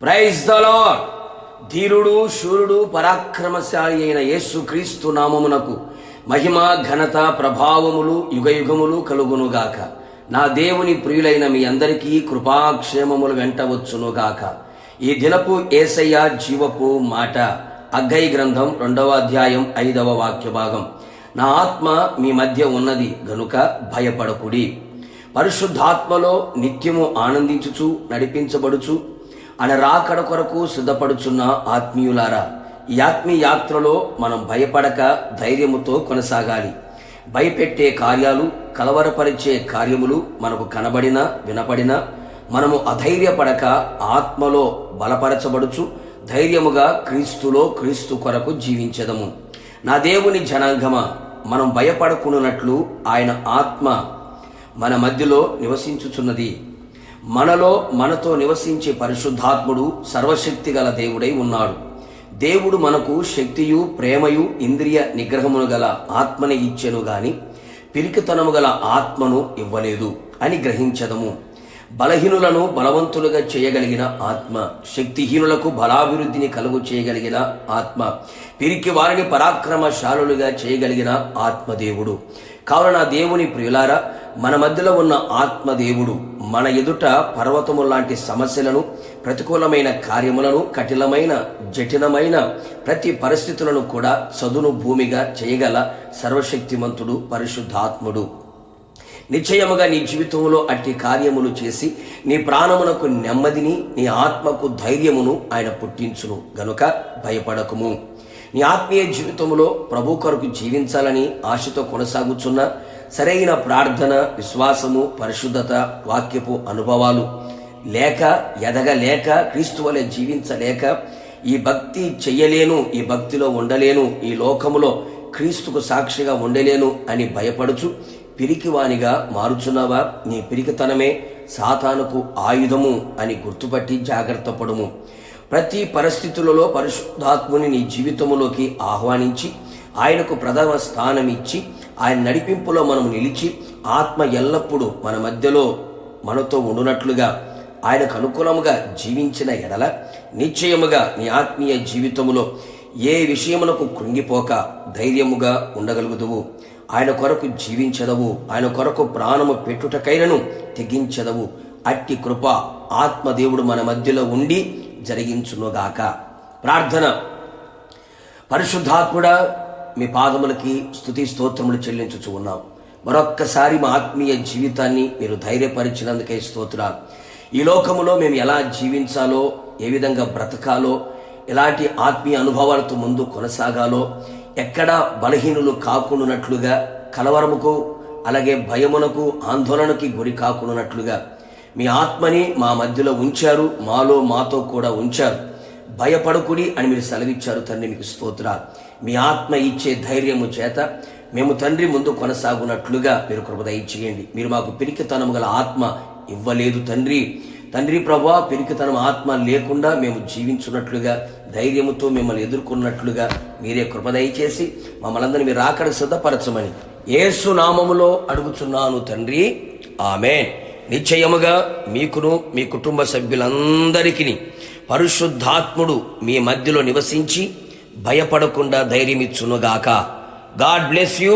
Praise the lord. ధీరుడు, శూరుడు, పరాక్రమశాలి అయిన యేసుక్రీస్తు నామమునకు మహిమ, ఘనత, ప్రభావములు యుగయుగములు కలుగునుగాక. నా దేవుని ప్రియులైన మీ అందరికీ కృపాక్షేమములు వెంటవచ్చునుగాక. ఈ దినపు యేసయ్య జీవపు మాట హగ్గయి గ్రంథం 2వ అధ్యాయం 5వ వాక్య భాగం. నా ఆత్మ మీ మధ్య ఉన్నది గనుక భయపడకుడి. పరిశుద్ధాత్మలో నిత్యము ఆనందించుచు నడిపించబడుచు ఆయన రాకడ కొరకు సిద్ధపడుచున్న ఆత్మీయులారా, ఈ ఆత్మీయ యాత్రలో మనం భయపడక ధైర్యముతో కొనసాగాలి. భయపెట్టే కార్యాలు, కలవరపరిచే కార్యములు మనకు కనబడినా వినపడినా మనము అధైర్యపడక ఆత్మలో బలపరచబడుచు ధైర్యముగా క్రీస్తు కొరకు జీవించదము. నా దేవుని జనాంగమా, మనం భయపడకున్నట్లు ఆయన ఆత్మ మన మధ్యలో నివసించుచున్నది. మనలో మనతో నివసించే పరిశుద్ధాత్ముడు సర్వశక్తి గల దేవుడై ఉన్నాడు. దేవుడు మనకు శక్తియు ప్రేమయు ఇంద్రియ నిగ్రహమును గల ఆత్మని ఇచ్చెను గాని పిరికితనము గల ఆత్మను ఇవ్వలేదు అని గ్రహించదము. బలహీనులను బలవంతులుగా చేయగలిగిన ఆత్మ, శక్తిహీనులకు బలాభివృద్ధిని కలుగు చేయగలిగిన ఆత్మ, పిరికి వారిని పరాక్రమశాలులుగా చేయగలిగిన ఆత్మదేవుడు. కావున నా దేవుని ప్రియులారా, మన మధ్యలో ఉన్న ఆత్మదేవుడు మన ఎదుట పర్వతము లాంటి సమస్యలను, ప్రతికూలమైన కార్యములను, జటిలమైన ప్రతి పరిస్థితులను కూడా చదును భూమిగా చేయగల సర్వశక్తిమంతుడు పరిశుద్ధాత్ముడు. నిశ్చయముగా నీ జీవితంలో అట్టి కార్యములు చేసి నీ ప్రాణమునకు నెమ్మదిని, నీ ఆత్మకు ధైర్యమును ఆయన పుట్టించును గనుక భయపడకుము. నీ ఆత్మీయ జీవితంలో ప్రభు కొరకు జీవించాలని ఆశతో కొనసాగుచున్న సరైన ప్రార్థన, విశ్వాసము, పరిశుద్ధత, వాక్యపు అనుభవాలు లేక, ఎదగలేక, క్రీస్తు వలె జీవించలేక, ఈ భక్తి చెయ్యలేను, ఈ భక్తిలో ఉండలేను, ఈ లోకములో క్రీస్తుకు సాక్షిగా ఉండలేను అని భయపడుచు పిరికివానిగా మారుచున్నావా? నీ పిరికితనమే సాతానుకు ఆయుధము అని గుర్తుపట్టి జాగ్రత్త పడుము. ప్రతి పరిస్థితులలో పరిశుద్ధాత్ముని నీ జీవితములోకి ఆహ్వానించి ఆయనకు ప్రథమ స్థానం ఇచ్చి ఆయన నడిపింపులో మనం నిలిచి ఆత్మ ఎల్లప్పుడూ మన మధ్యలో మనతో ఉండునట్లుగా ఆయనకు అనుకూలముగా జీవించిన ఎడల నిశ్చయముగా నీ ఆత్మీయ జీవితములో ఏ విషయమునకు కృంగిపోక ధైర్యముగా ఉండగలుగుదువు. ఆయన కొరకు జీవించదవు. ఆయన కొరకు ప్రాణము పెట్టుటకైనను తెగించదవు. అట్టి కృప ఆత్మదేవుడు మన మధ్యలో ఉండి జరిగించునుగాక. ప్రార్థన. పరిశుద్ధాత్ముడా, మీ పాదములకి స్తుతి స్తోత్రములు చెల్లించుచు ఉన్నాం. మరొక్కసారి మా ఆత్మీయ జీవితాన్ని మీరు ధైర్యపరిచినందుకే స్తోత్రాలు. ఈ లోకములో మేము ఎలా జీవించాలో, ఏ విధంగా బ్రతకాలో, ఎలాంటి ఆత్మీయ అనుభవాలతో ముందు కొనసాగాలో, ఎక్కడా బలహీనులు కాకుండానట్లుగా, కలవరముకు అలాగే భయమునకు, ఆందోళనకి గురి కాకుండానట్లుగా మీ ఆత్మని మా మధ్యలో ఉంచారు. మాతో కూడా ఉంచారు. భయపడకుడి అని మీరు సెలవిచ్చారు తండ్రి, మీకు స్తోత్రాలు. మీ ఆత్మ ఇచ్చే ధైర్యము చేత మేము తండ్రి ముందు కొనసాగునట్లుగా మీరు కృప దయచేయండి. మీరు మాకు పిరికితనము గల ఆత్మ ఇవ్వలేదు తండ్రి ప్రభువా, పిరికితనం ఆత్మ లేకుండా మేము జీవించున్నట్లుగా, ధైర్యముతో మిమ్మల్ని ఎదుర్కొన్నట్లుగా మీరే కృప దయచేసి మమ్మల్ని మీరు రాకడ సిద్ధపరచమని యేసు నామములో అడుగుచున్నాను తండ్రి, ఆమేన్. నిశ్చయముగా మీకును మీ కుటుంబ సభ్యులందరికీ పరిశుద్ధాత్ముడు మీ మధ్యలో నివసించి భయపడకుండా ధైర్యమిచ్చునుగాక. God bless you.